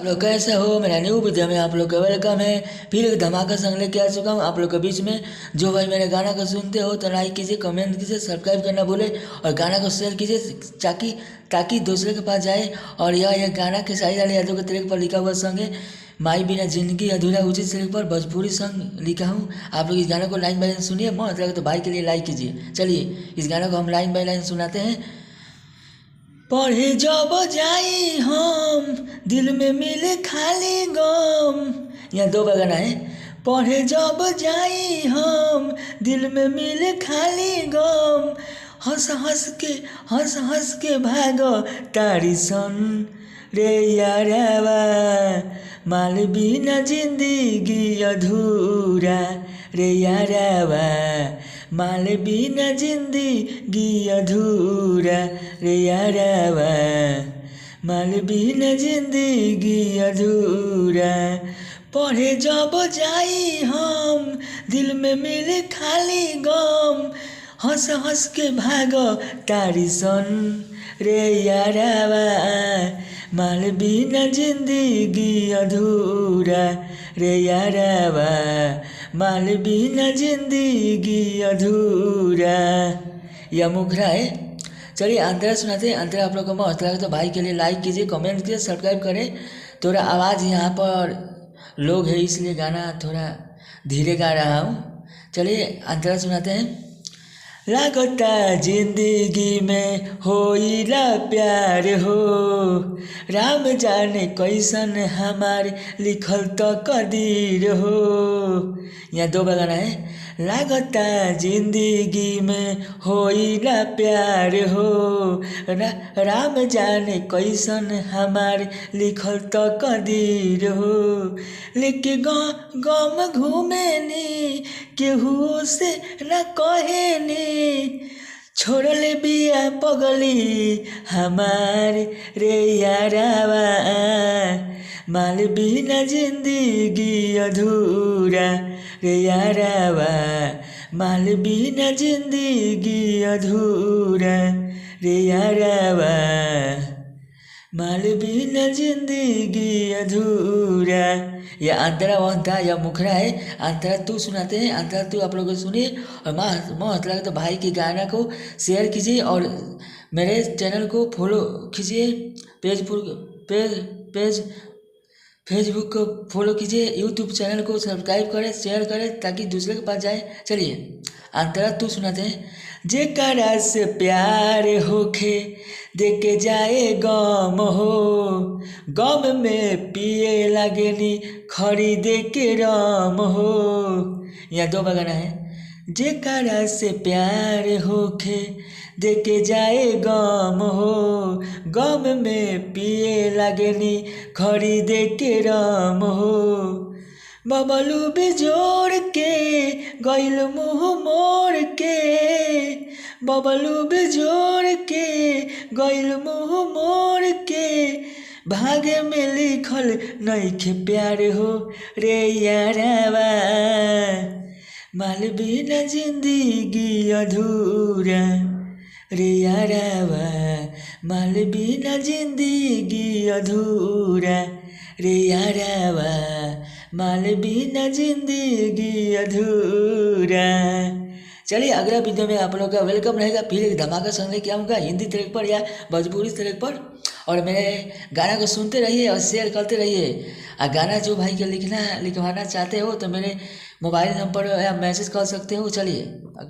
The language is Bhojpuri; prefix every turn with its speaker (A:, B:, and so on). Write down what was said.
A: आप लोग कैसे हो। मेरा न्यू वीडियो में आप लोग का वेलकम है। फिर एक धमाका संग लेके आ चुका हूँ आप लोग के बीच में। जो भाई मेरे गाना को सुनते हो तो लाइक कीजिए, कमेंट कीजिए, सब्सक्राइब करना भूले और गाना को शेयर कीजिए ताकि दूसरे के पास जाए। और यह गाना खेसारी लाल यादव के ट्रैक पर लिखा हुआ सॉन्ग है। माई बिना जिंदगी अधूरा उचित ट्रैक पर भोजपुरी सॉन्ग लिखा हूँ। आप लोग इस गाने को लाइन बाई लाइन सुनिए, मन लगे तो भाई के लिए लाइक कीजिए। चलिए इस गाने को हम लाइन बाई लाइन सुनाते हैं। पढ़े जब जाई हम दिल में मिले खाली गम। यहाँ दो बार गाना है। पढ़े जब जाई हम दिल में मिले खाली गम। हंस हंस के भागो तारी सन रे यारावा। माल बिना जिंदगी अधूरा रे यारावा। माल बिना जिंदगी अधूरा रे यारावा। माल बिना जिंदगी अधूरा। पढ़े जब जाई हम दिल में मिले खाली गम। हंस के भागो तारी सन रे यारावा। माल बिना जिंदगी अधूरा रे यारावा। माल बिना जिंदगी अधूरा। यह मुखरा है। चलिए अंतरा सुनाते हैं। अंतरा आप लोग को मस्त लगे तो भाई के लिए लाइक कीजिए, कमेंट कीजिए, सब्सक्राइब करें। थोड़ा आवाज़ यहाँ पर लोग है इसलिए गाना थोड़ा धीरे गा रहा हूँ। चलिए अंतरा सुनाते हैं। लागता जिंदगी में होइला प्यार हो। राम जाने कैसन हमार लिखल तो कदीर हो। यहाँ दो बार गाना है। लागता जिंदगी में होइला प्यार हो। राम जाने कैसन हमार लिखल तो कदीर हो। लेके गम घूमेनी केहू से न कहेनी। छोड़ले बिया पगली हमार रे यारावा। माल बिना जिंदगी अधूरा रे यारावा। माल बिना जिंदगी अधूरा रे यारावा। माल बिना जिंदगी अधूरा। यह अंतरा वन था, यह मुखरा है। अंतरा तू सुनाते हैं। अंतरा तू आप लोग सुनिए और मस्त लगे तो भाई के गाना को शेयर कीजिए और मेरे चैनल को फॉलो कीजिए। पेज फेसबुक को फॉलो कीजिए, यूट्यूब चैनल को सब्सक्राइब करें, शेयर करें ताकि दूसरे के पास जाए। चलिए अंतरा तू सुनाते हैं। जेकरा से प्यार होखे देके जाए गम हो। गम में पिए लगनी खरीदे के राम हो। यहाँ दो बार गाना है। जेकरा से प्यार होखे देके जाए गम हो। गम में पिए लगनी खरीदे के राम हो। बबलू बिजोड़ के गइल मुँह मोड़ के। बबलू बिजोड़ के गइल मुँह मोड़ के। भाग्य में लिखल नइखे प्यार हो रे यारावा। माल बिना जिंदगी अधूरा रे यारावा। माल बिना जिंदगी अधूरा रे यारावा। माल बिना जिंदगी अधूरा। चलिए अगला वीडियो में आप लोग का वेलकम रहेगा। फिर एक धमाका सॉन्ग लेके आऊँगा हिंदी ट्रैक पर या भोजपुरी ट्रैक पर। और मेरे गाना को सुनते रहिए और शेयर करते रहिए। और गाना जो भाई के लिखवाना चाहते हो तो मेरे मोबाइल नंबर या मैसेज कर सकते हो। चलिए।